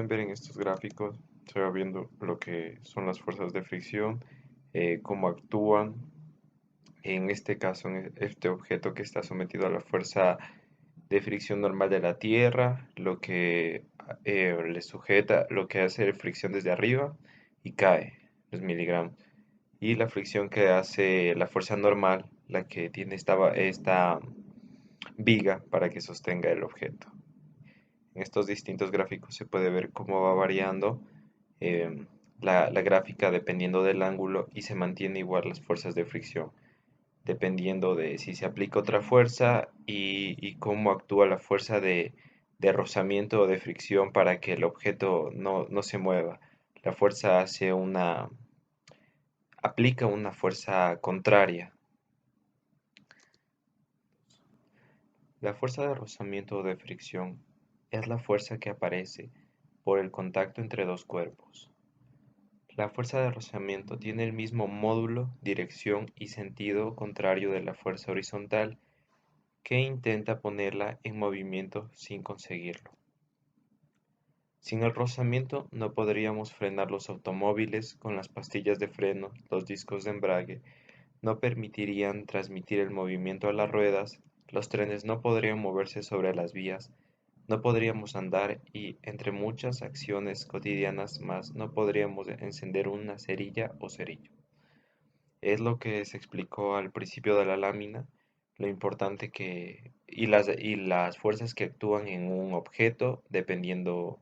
ver en estos gráficos, se va viendo lo que son las fuerzas de fricción, cómo actúan. En este caso, en este objeto que está sometido a la fuerza de fricción normal de la Tierra, lo que le sujeta, lo que hace fricción desde arriba y cae, los miligramos. Y la fricción que hace la fuerza normal, la que tiene esta viga para que sostenga el objeto. En estos distintos gráficos se puede ver cómo va variando eh, la gráfica dependiendo del ángulo y se mantiene igual las fuerzas de fricción, dependiendo de si se aplica otra fuerza y cómo actúa la fuerza de rozamiento o de fricción para que el objeto no se mueva. La fuerza aplica una fuerza contraria. La fuerza de rozamiento o de fricción es la fuerza que aparece por el contacto entre dos cuerpos. La fuerza de rozamiento tiene el mismo módulo, dirección y sentido contrario de la fuerza horizontal que intenta ponerla en movimiento sin conseguirlo. Sin el rozamiento no podríamos frenar los automóviles con las pastillas de freno, los discos de embrague no permitirían transmitir el movimiento a las ruedas, los trenes no podrían moverse sobre las vías, no podríamos andar y, entre muchas acciones cotidianas más, no podríamos encender una cerilla o cerillo. Es lo que se explicó al principio de la lámina, lo importante y las fuerzas que actúan en un objeto dependiendo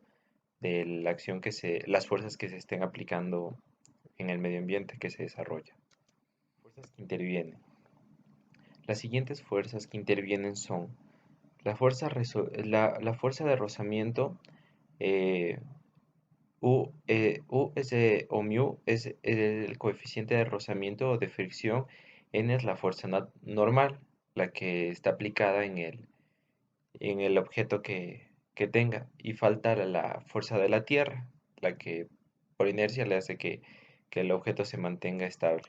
de la acción las fuerzas que se estén aplicando en el medio ambiente que se desarrolla. Fuerzas que intervienen. Las siguientes fuerzas que intervienen son la fuerza de rozamiento, eh, U o mu es el coeficiente de rozamiento o de fricción, N es la fuerza normal, la que está aplicada en el objeto que tenga, y falta la fuerza de la Tierra, la que por inercia le hace que el objeto se mantenga estable.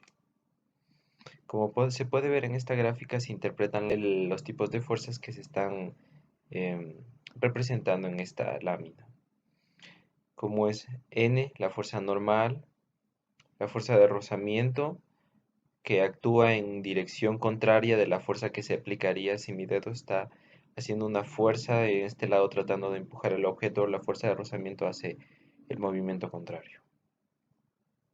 Como se puede ver en esta gráfica, se interpretan los tipos de fuerzas que se están em, representando en esta lámina, como es N, la fuerza normal, la fuerza de rozamiento, que actúa en dirección contraria de la fuerza que se aplicaría si mi dedo está haciendo una fuerza en este lado tratando de empujar el objeto, la fuerza de rozamiento hace el movimiento contrario.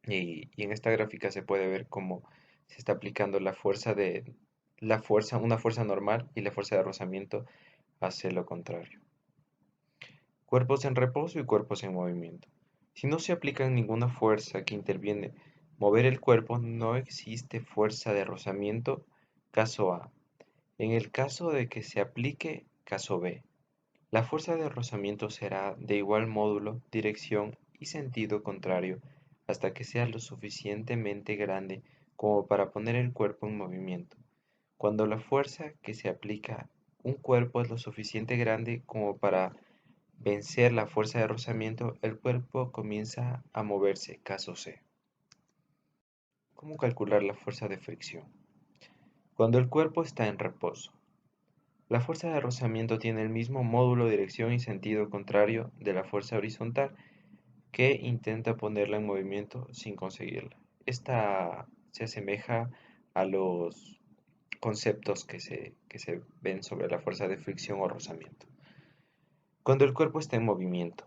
Y en esta gráfica se puede ver cómo se está aplicando una fuerza normal, y la fuerza de rozamiento hace lo contrario. Cuerpos en reposo y cuerpos en movimiento. Si no se aplica ninguna fuerza que interviene mover el cuerpo, no existe fuerza de rozamiento, caso A. En el caso de que se aplique, caso B, la fuerza de rozamiento será de igual módulo, dirección y sentido contrario hasta que sea lo suficientemente grande como para poner el cuerpo en movimiento. Cuando la fuerza que se aplica a un cuerpo es lo suficiente grande como para vencer la fuerza de rozamiento, el cuerpo comienza a moverse, caso C. ¿Cómo calcular la fuerza de fricción? Cuando el cuerpo está en reposo. La fuerza de rozamiento tiene el mismo módulo, dirección y sentido contrario de la fuerza horizontal que intenta ponerla en movimiento sin conseguirla. Esta se asemeja a los conceptos que se ven sobre la fuerza de fricción o rozamiento. Cuando el cuerpo está en movimiento,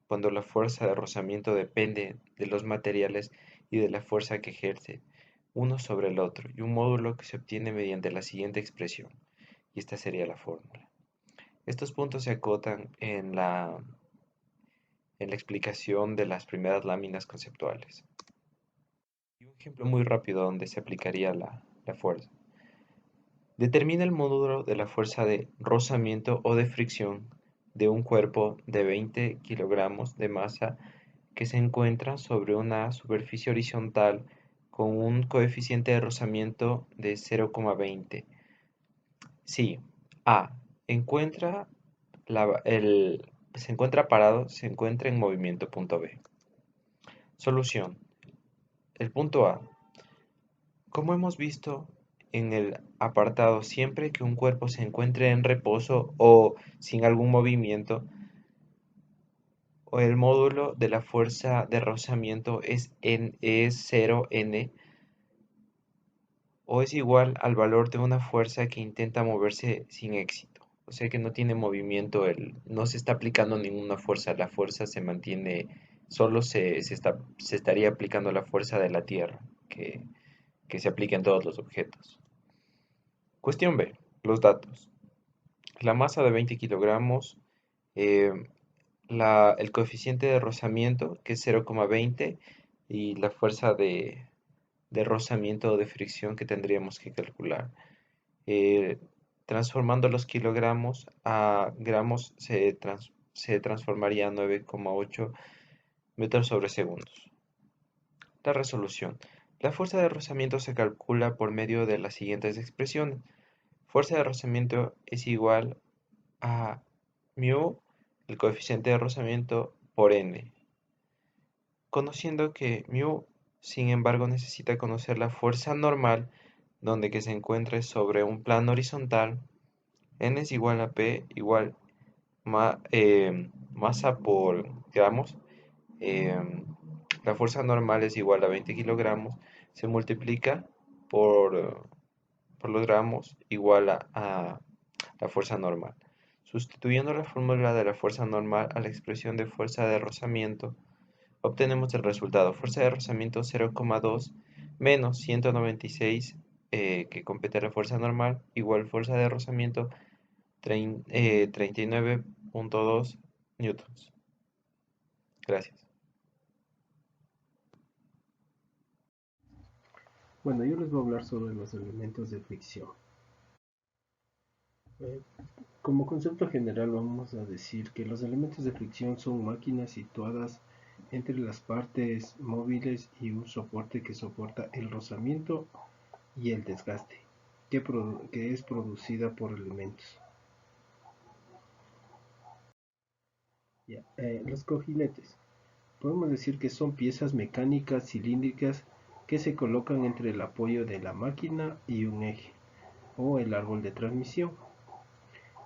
cuando la fuerza de rozamiento depende de los materiales y de la fuerza que ejerce uno sobre el otro, y un módulo que se obtiene mediante la siguiente expresión, y esta sería la fórmula. Estos puntos se acotan en la explicación de las primeras láminas conceptuales. Y un ejemplo muy rápido donde se aplicaría la fuerza. Determina el módulo de la fuerza de rozamiento o de fricción de un cuerpo de 20 kilogramos de masa que se encuentra sobre una superficie horizontal con un coeficiente de rozamiento de 0,20. Si A se encuentra parado, se encuentra en movimiento. Punto B. Solución. El punto A. Como hemos visto en el apartado, siempre que un cuerpo se encuentre en reposo o sin algún movimiento, o el módulo de la fuerza de rozamiento es 0N o es igual al valor de una fuerza que intenta moverse sin éxito. O sea que no tiene movimiento, no se está aplicando ninguna fuerza, la fuerza se mantiene, solo se estaría aplicando la fuerza de la Tierra, que se aplica en todos los objetos. Cuestión B, los datos. La masa de 20 kilogramos, eh, el coeficiente de rozamiento, que es 0,20, y la fuerza de rozamiento o de fricción que tendríamos que calcular. Eh, Transformando los kilogramos a gramos se transformaría a 9,8 metros sobre segundos. La resolución. La fuerza de rozamiento se calcula por medio de las siguientes expresiones. Fuerza de rozamiento es igual a mu, el coeficiente de rozamiento, por n. Conociendo que mu, sin embargo, necesita conocer la fuerza normal, donde que se encuentre sobre un plano horizontal. N es igual a P igual masa por gramos. em, la fuerza normal es igual a 20 kilogramos. Se multiplica por los gramos igual a la fuerza normal. Sustituyendo la fórmula de la fuerza normal a la expresión de fuerza de rozamiento, obtenemos el resultado. Fuerza de rozamiento 0,2 menos 196, que compete a la fuerza normal, igual fuerza de rozamiento 39,2 newtons. Gracias. Bueno, yo les voy a hablar sobre los elementos de fricción. Eh, Como concepto general vamos a decir que los elementos de fricción son máquinas situadas entre las partes móviles y un soporte que soporta el rozamiento y el desgaste, que es producida por elementos. Los cojinetes. Podemos decir que son piezas mecánicas cilíndricas que se colocan entre el apoyo de la máquina y un eje o el árbol de transmisión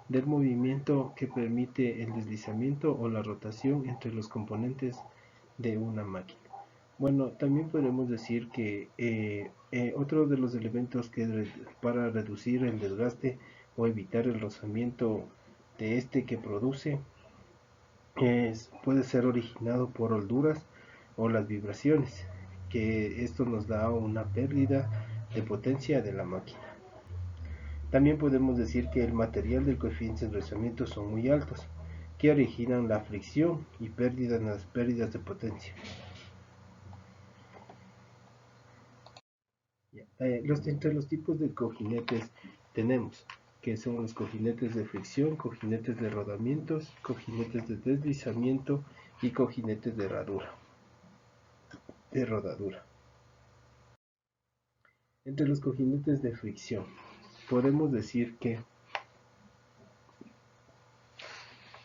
del movimiento que permite el deslizamiento o la rotación entre los componentes de una máquina. Bueno, también podemos decir que otro de los elementos para reducir el desgaste o evitar el rozamiento de este que produce puede ser originado por holduras o las vibraciones, que esto nos da una pérdida de potencia de la máquina. También podemos decir que el material del coeficiente de rozamiento son muy altos, que originan la fricción y las pérdidas de potencia. Entre los tipos de cojinetes tenemos que son los cojinetes de fricción, cojinetes de rodamientos, cojinetes de deslizamiento y cojinetes de rodadura. Entre los cojinetes de fricción podemos decir que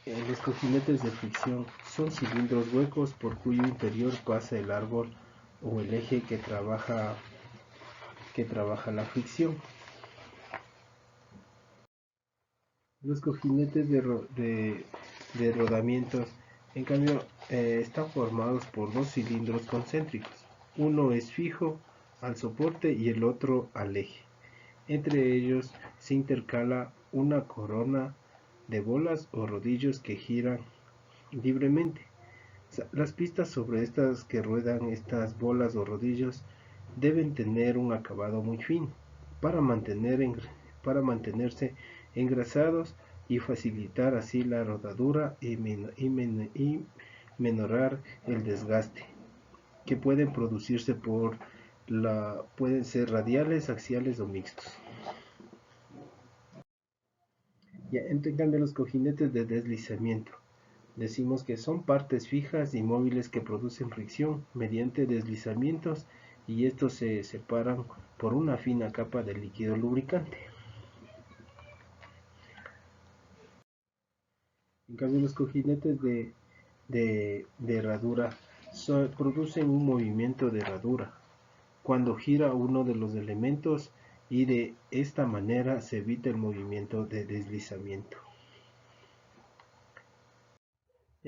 los cojinetes de fricción son cilindros huecos por cuyo interior pasa el árbol o el eje que trabaja la fricción. Los cojinetes de rodamientos, en cambio, están formados por dos cilindros concéntricos. Uno es fijo al soporte y el otro al eje. Entre ellos se intercala una corona de bolas o rodillos que giran libremente. Las pistas sobre estas que ruedan estas bolas o rodillos deben tener un acabado muy fino para, para mantenerse engrasados y facilitar así la rodadura y menorar el desgaste que pueden producirse pueden ser radiales, axiales o mixtos. Ya, en cambio, los cojinetes de deslizamiento decimos que son partes fijas y móviles que producen fricción mediante deslizamientos, y estos se separan por una fina capa de líquido lubricante. En cambio, los cojinetes de herradura producen un movimiento de herradura cuando gira uno de los elementos, y de esta manera se evita el movimiento de deslizamiento.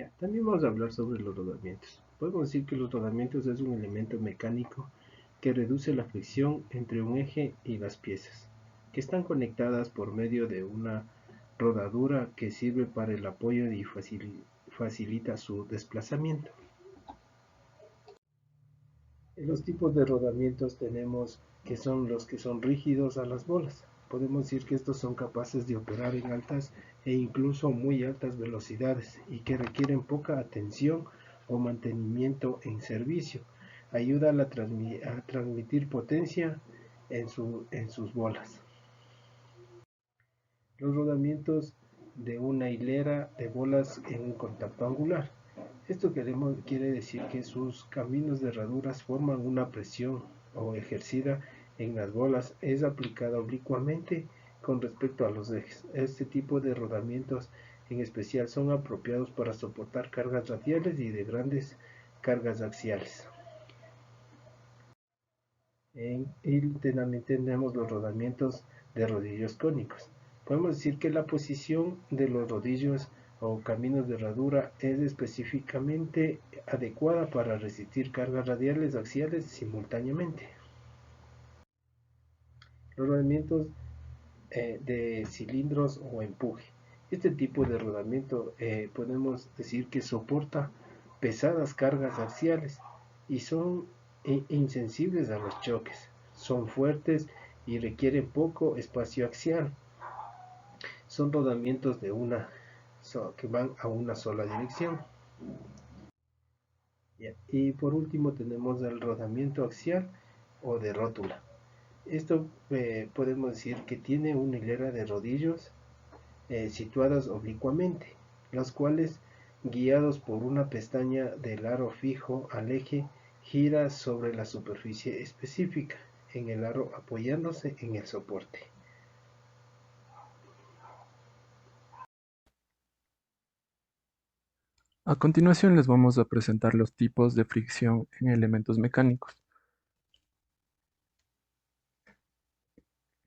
Ya, también vamos a hablar sobre los rodamientos. Podemos decir que los rodamientos es un elemento mecánico que reduce la fricción entre un eje y las piezas, que están conectadas por medio de una rodadura que sirve para el apoyo y facilita su desplazamiento. En los tipos de rodamientos tenemos que son los que son rígidos a las bolas. Podemos decir que estos son capaces de operar en altas e incluso muy altas velocidades y que requieren poca atención o mantenimiento en servicio. Ayuda a transmitir potencia en sus bolas. Los rodamientos de una hilera de bolas en un contacto angular. Esto quiere decir que sus caminos de herraduras forman una presión o ejercida en las bolas es aplicada oblicuamente con respecto a los ejes. Este tipo de rodamientos en especial son apropiados para soportar cargas radiales y de grandes cargas axiales. Y también tenemos los rodamientos de rodillos cónicos. Podemos decir que la posición de los rodillos o caminos de herradura es específicamente adecuada para resistir cargas radiales axiales simultáneamente. Los rodamientos de cilindros o empuje. Este tipo de rodamiento podemos decir que soporta pesadas cargas axiales y son insensibles a los choques. Son fuertes y requieren poco espacio axial. Son rodamientos que van a una sola dirección. Y por último tenemos el rodamiento axial o de rótula. Esto podemos decir que tiene una hilera de rodillos situadas oblicuamente, las cuales, guiados por una pestaña del aro fijo al eje, gira sobre la superficie específica, en el aro apoyándose en el soporte. A continuación les vamos a presentar los tipos de fricción en elementos mecánicos.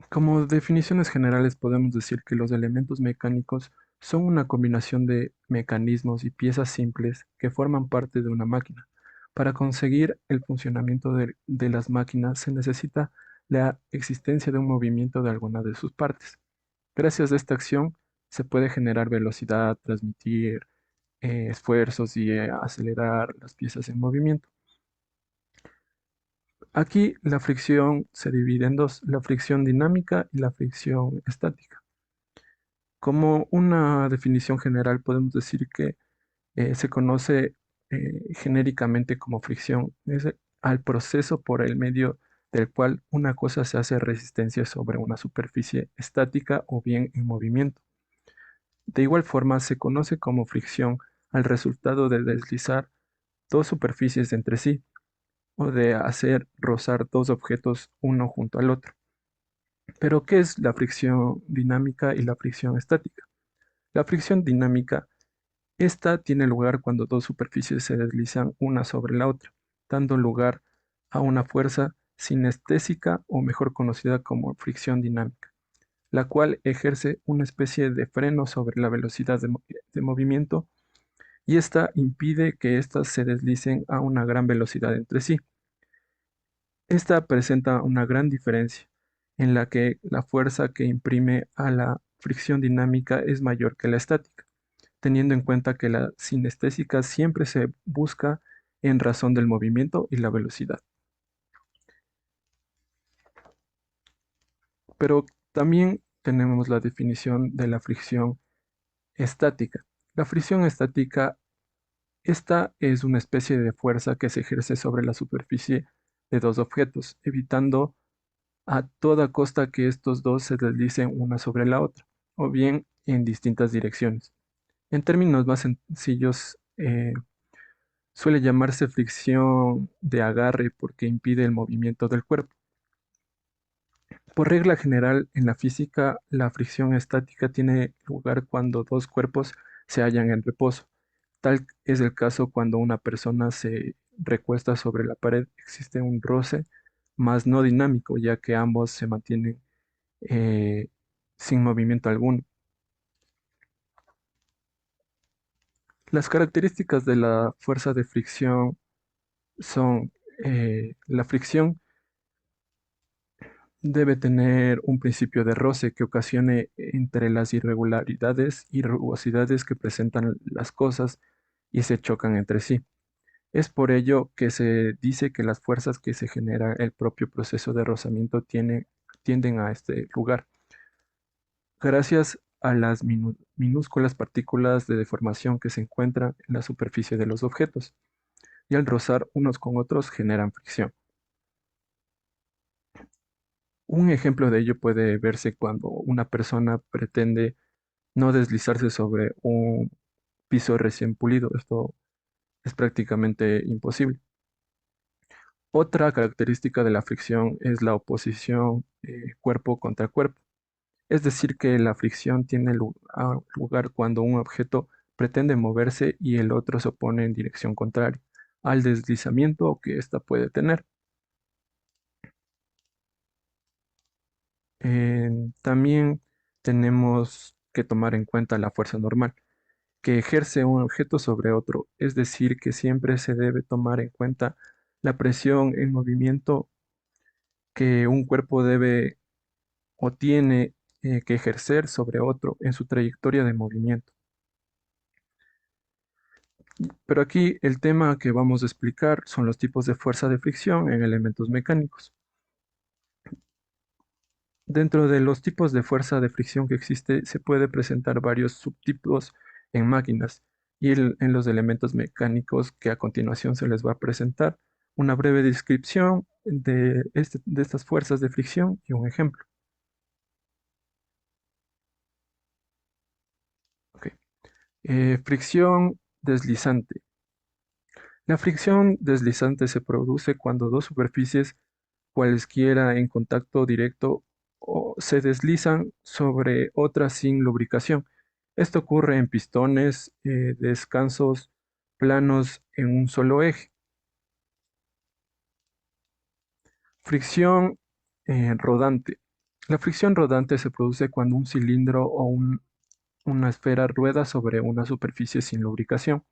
Como definiciones generales podemos decir que los elementos mecánicos son una combinación de mecanismos y piezas simples que forman parte de una máquina. Para conseguir el funcionamiento de las máquinas se necesita la existencia de un movimiento de alguna de sus partes. Gracias a esta acción se puede generar velocidad, transmitir esfuerzos y acelerar las piezas en movimiento. Aquí la fricción se divide en dos, la fricción dinámica y la fricción estática. Como una definición general podemos decir que se conoce genéricamente como fricción, es al proceso por el medio del cual una cosa se hace resistencia sobre una superficie estática o bien en movimiento. De igual forma se conoce como fricción al resultado de deslizar dos superficies entre sí o de hacer rozar dos objetos uno junto al otro. Pero, ¿qué es la fricción dinámica y la fricción estática? La fricción dinámica, esta tiene lugar cuando dos superficies se deslizan una sobre la otra, dando lugar a una fuerza sinestésica o mejor conocida como fricción dinámica, la cual ejerce una especie de freno sobre la velocidad de movimiento y esta impide que éstas se deslicen a una gran velocidad entre sí. Esta presenta una gran diferencia, en la que la fuerza que imprime a la fricción dinámica es mayor que la estática, teniendo en cuenta que la sinestésica siempre se busca en razón del movimiento y la velocidad. Pero también tenemos la definición de la fricción estática. La fricción estática, esta es una especie de fuerza que se ejerce sobre la superficie de dos objetos, evitando a toda costa que estos dos se deslicen una sobre la otra, o bien en distintas direcciones. En términos más sencillos, suele llamarse fricción de agarre porque impide el movimiento del cuerpo. Por regla general, en la física, la fricción estática tiene lugar cuando dos cuerpos se hallan en reposo. Tal es el caso cuando una persona se recuesta sobre la pared, existe un roce, más no dinámico, ya que ambos se mantienen eh, sin movimiento alguno. Las características de la fuerza de fricción son la fricción debe tener un principio de roce que ocasione entre las irregularidades y rugosidades que presentan las cosas y se chocan entre sí. Es por ello que se dice que las fuerzas que se genera el propio proceso de rozamiento tienden a este lugar, gracias a las minúsculas partículas de deformación que se encuentran en la superficie de los objetos, y al rozar unos con otros generan fricción. Un ejemplo de ello puede verse cuando una persona pretende no deslizarse sobre un piso recién pulido. Esto es prácticamente imposible. Otra característica de la fricción es la oposición cuerpo contra cuerpo. Es decir, que la fricción tiene lugar cuando un objeto pretende moverse y el otro se opone en dirección contraria al deslizamiento que ésta puede tener. También tenemos que tomar en cuenta la fuerza normal que ejerce un objeto sobre otro, es decir, que siempre se debe tomar en cuenta la presión en movimiento que un cuerpo debe o tiene que ejercer sobre otro en su trayectoria de movimiento. Pero aquí el tema que vamos a explicar son los tipos de fuerza de fricción en elementos mecánicos. Dentro de los tipos de fuerza de fricción que existe, se puede presentar varios subtipos en máquinas y en los elementos mecánicos que a continuación se les va a presentar una breve descripción de estas fuerzas de fricción y un ejemplo. Ok. Fricción deslizante. La fricción deslizante se produce cuando dos superficies cualesquiera en contacto directo o se deslizan sobre otras sin lubricación. Esto ocurre en pistones, descansos planos en un solo eje. Fricción rodante. La fricción rodante se produce cuando un cilindro o una esfera rueda sobre una superficie sin lubricación.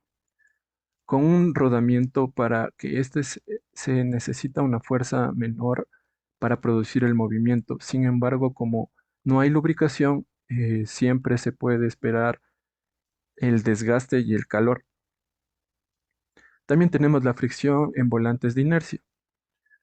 Con un rodamiento para que se necesita una fuerza menor para producir el movimiento. Sin embargo, como no hay lubricación, siempre se puede esperar el desgaste y el calor. También tenemos la fricción en volantes de inercia.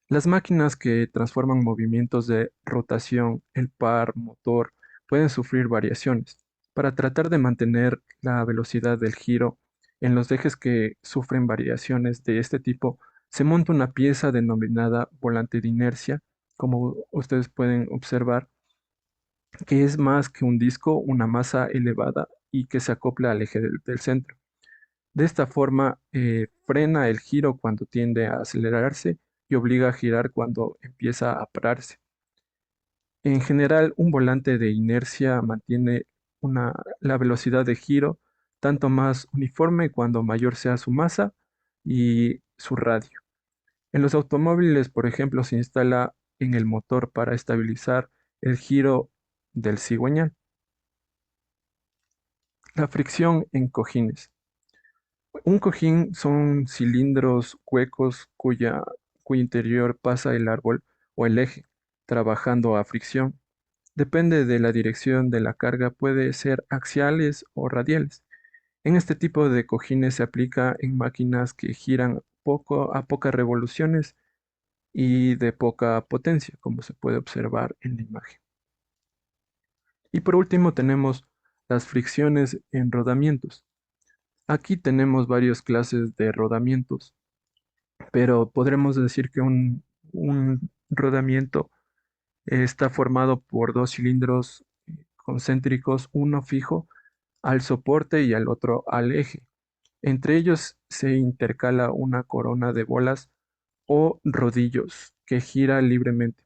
Las máquinas que transforman movimientos de rotación, el par, motor, pueden sufrir variaciones. Para tratar de mantener la velocidad del giro en los ejes que sufren variaciones de este tipo, se monta una pieza denominada volante de inercia, como ustedes pueden observar, que es más que un disco, una masa elevada y que se acopla al eje del centro. De esta forma, frena el giro cuando tiende a acelerarse y obliga a girar cuando empieza a pararse. En general, un volante de inercia mantiene la velocidad de giro tanto más uniforme cuando mayor sea su masa y su radio. En los automóviles, por ejemplo, se instala en el motor para estabilizar el giro del cigüeñal. La fricción en cojines. Un cojín son cilindros huecos cuyo interior pasa el árbol o el eje, trabajando a fricción. Depende de la dirección de la carga, puede ser axiales o radiales. En este tipo de cojines se aplica en máquinas que giran a pocas revoluciones y de poca potencia, como se puede observar en la imagen. Y por último tenemos las fricciones en rodamientos. Aquí tenemos varias clases de rodamientos, pero podremos decir que un rodamiento está formado por dos cilindros concéntricos, uno fijo al soporte y al otro al eje. Entre ellos se intercala una corona de bolas o rodillos que gira libremente.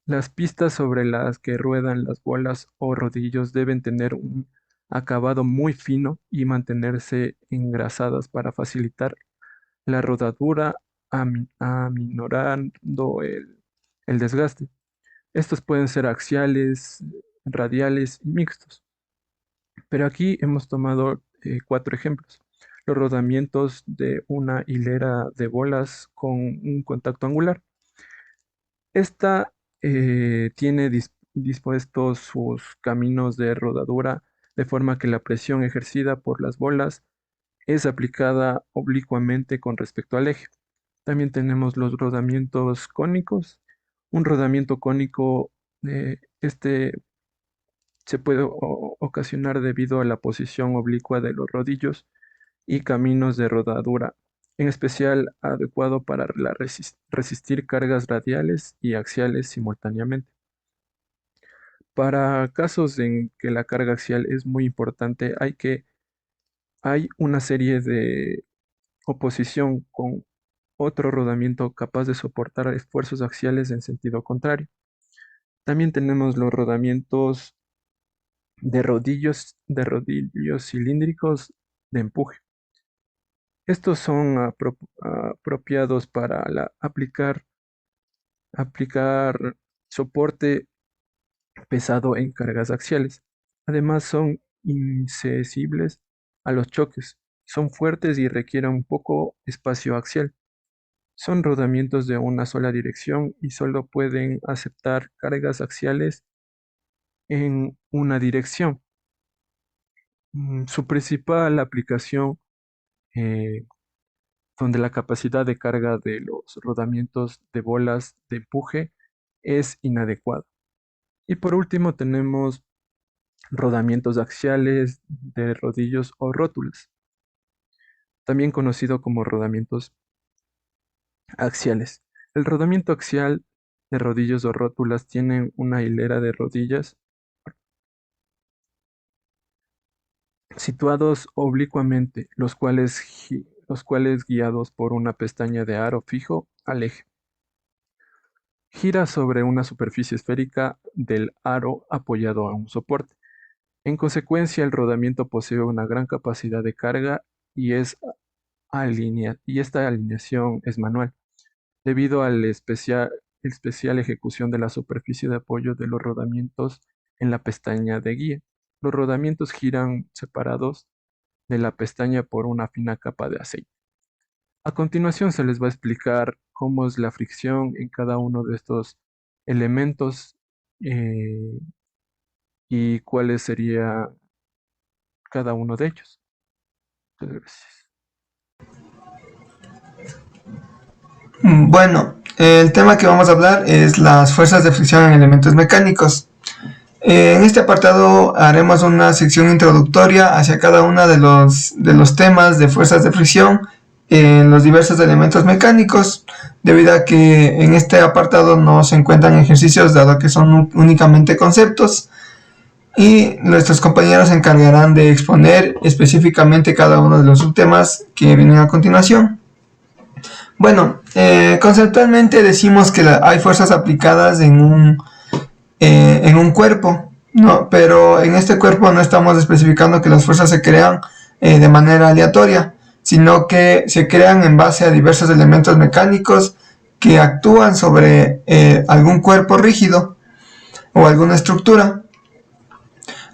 Las pistas sobre las que ruedan las bolas o rodillos deben tener un acabado muy fino y mantenerse engrasadas para facilitar la rodadura, aminorando el desgaste. Estos pueden ser axiales, radiales y mixtos. Pero aquí hemos tomado cuatro ejemplos. los rodamientos de una hilera de bolas con un contacto angular. Esta tiene dispuestos sus caminos de rodadura de forma que la presión ejercida por las bolas es aplicada oblicuamente con respecto al eje. También tenemos los rodamientos cónicos. Un rodamiento cónico, este se puede ocasionar debido a la posición oblicua de los rodillos y caminos de rodadura, en especial adecuado para resistir cargas radiales y axiales simultáneamente. Para casos en que la carga axial es muy importante, hay una serie de oposición con otro rodamiento capaz de soportar esfuerzos axiales en sentido contrario. También tenemos los rodamientos de rodillos cilíndricos de empuje. Estos son apropiados para aplicar soporte pesado en cargas axiales. Además, son insensibles a los choques, son fuertes y requieren poco espacio axial. Son rodamientos de una sola dirección y solo pueden aceptar cargas axiales en una dirección. Su principal aplicación, eh, donde la capacidad de carga de los rodamientos de bolas de empuje es inadecuada. Y por último tenemos rodamientos axiales de rodillos o rótulas, también conocido como rodamientos axiales. El rodamiento axial de rodillos o rótulas tiene una hilera de rodillas situados oblicuamente, los cuales guiados por una pestaña de aro fijo al eje. Gira sobre una superficie esférica del aro apoyado a un soporte. En consecuencia, el rodamiento posee una gran capacidad de carga y esta alineación es manual, debido a la especial ejecución de la superficie de apoyo de los rodamientos en la pestaña de guía. Los rodamientos giran separados de la pestaña por una fina capa de aceite. A continuación se les va a explicar cómo es la fricción en cada uno de estos elementos eh, y cuáles sería cada uno de ellos. Muchas gracias. Bueno, el tema que vamos a hablar es las fuerzas de fricción en elementos mecánicos. En este apartado haremos una sección introductoria hacia cada uno de los temas de fuerzas de fricción en los diversos elementos mecánicos, debido a que en este apartado no se encuentran ejercicios, dado que son únicamente conceptos, y nuestros compañeros se encargarán de exponer específicamente cada uno de los subtemas que vienen a continuación. Bueno, conceptualmente decimos que hay fuerzas aplicadas en un cuerpo, ¿no? Pero en este cuerpo no estamos especificando que las fuerzas se crean de manera aleatoria, sino que se crean en base a diversos elementos mecánicos que actúan sobre algún cuerpo rígido o alguna estructura.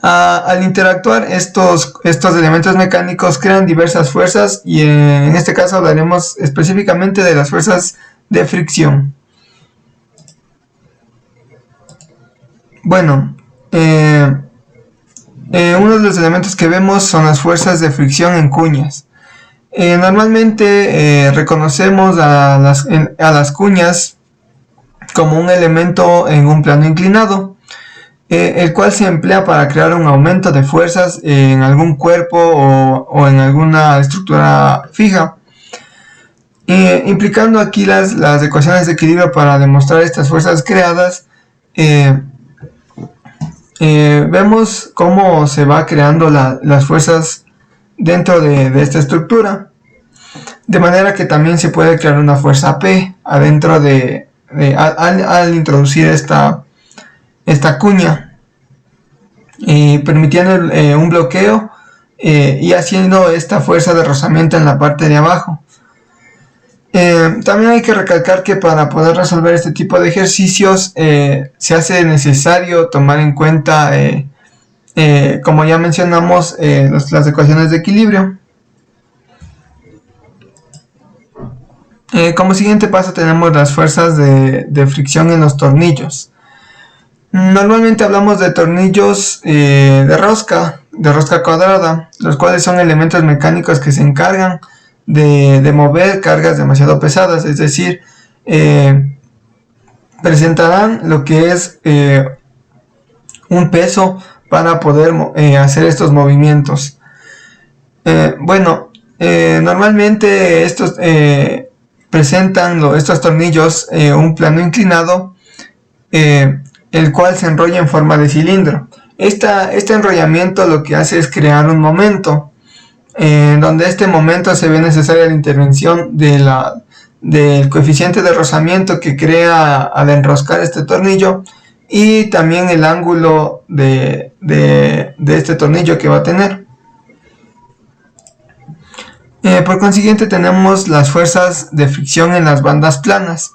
Al interactuar estos elementos mecánicos crean diversas fuerzas y en este caso hablaremos específicamente de las fuerzas de fricción. Bueno, uno de los elementos que vemos son las fuerzas de fricción en cuñas. Normalmente reconocemos a las cuñas como un elemento en un plano inclinado, el cual se emplea para crear un aumento de fuerzas en algún cuerpo o en alguna estructura fija, implicando aquí las ecuaciones de equilibrio para demostrar estas fuerzas creadas. Vemos cómo se va creando las fuerzas dentro de esta estructura, de manera que también se puede crear una fuerza P adentro al introducir esta cuña, permitiendo un bloqueo y haciendo esta fuerza de rozamiento en la parte de abajo. También hay que recalcar que para poder resolver este tipo de ejercicios se hace necesario tomar en cuenta, como ya mencionamos, las ecuaciones de equilibrio. Como siguiente paso tenemos las fuerzas de fricción en los tornillos. Normalmente hablamos de tornillos de rosca cuadrada, los cuales son elementos mecánicos que se encargan de mover cargas demasiado pesadas, es decir, presentarán lo que es un peso para poder hacer estos movimientos. Normalmente estos presentan estos tornillos un plano inclinado, el cual se enrolla en forma de cilindro. Este enrollamiento lo que hace es crear un momento, donde este momento se ve necesaria la intervención del coeficiente de rozamiento que crea al enroscar este tornillo, y también el ángulo de este tornillo que va a tener. Por consiguiente tenemos las fuerzas de fricción en las bandas planas.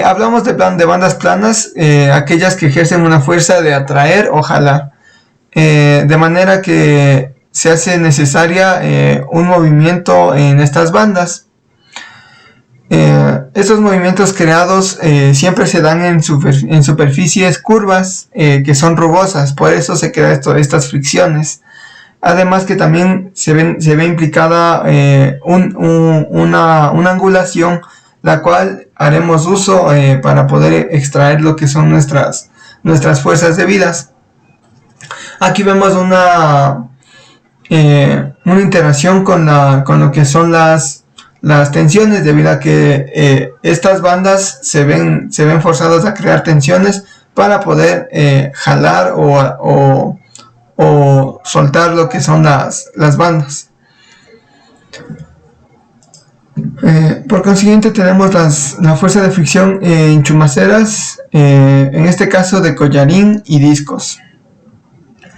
Hablamos de bandas planas, aquellas que ejercen una fuerza de atraer o jalar, de manera que se hace necesaria un movimiento en estas bandas. Estos movimientos creados siempre se dan en superficies curvas que son rugosas, por eso se crean estas fricciones. Además que también se ve implicada una angulación, la cual haremos uso para poder extraer lo que son nuestras fuerzas debidas. Aquí vemos una interacción con lo que son las tensiones, debido a que estas bandas se ven forzadas a crear tensiones para poder jalar o soltar lo que son las bandas. Por consiguiente tenemos la fuerza de fricción en chumaceras, en este caso de collarín y discos.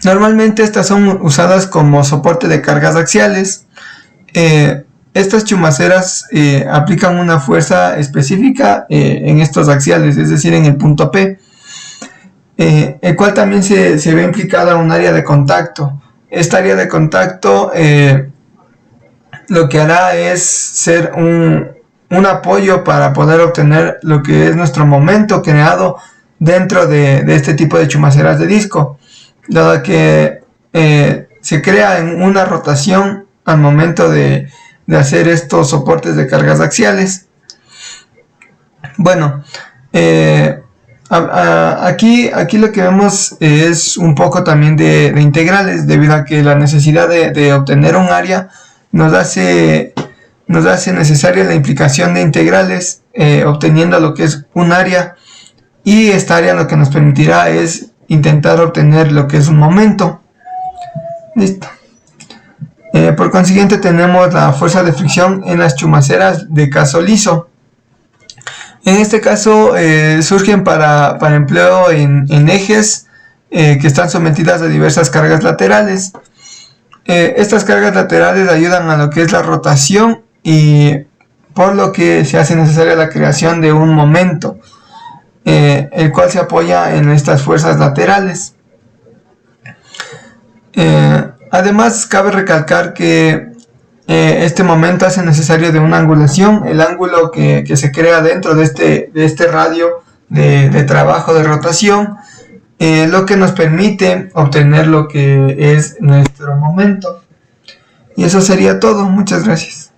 Normalmente estas son usadas como soporte de cargas axiales. Estas chumaceras aplican una fuerza específica en estos axiales, es decir, en el punto P, el cual también se ve implicada un área de contacto. Esta área de contacto lo que hará es ser un apoyo para poder obtener lo que es nuestro momento creado dentro de este tipo de chumaceras de disco, dado que se crea en una rotación al momento de hacer estos soportes de cargas axiales. Bueno, aquí lo que vemos es un poco también de integrales, debido a que la necesidad de obtener un área nos hace necesaria la implicación de integrales, obteniendo lo que es un área, y esta área lo que nos permitirá es intentar obtener lo que es un momento. Listo. Por consiguiente tenemos la fuerza de fricción en las chumaceras de caso liso. En este caso surgen para empleo en ejes que están sometidas a diversas cargas laterales. Estas cargas laterales ayudan a lo que es la rotación, y por lo que se hace necesaria la creación de un momento, el cual se apoya en estas fuerzas laterales. Además, cabe recalcar que este momento hace necesario de una angulación, el ángulo que se crea dentro de este radio de trabajo de rotación, lo que nos permite obtener lo que es nuestro momento. Y eso sería todo. Muchas gracias.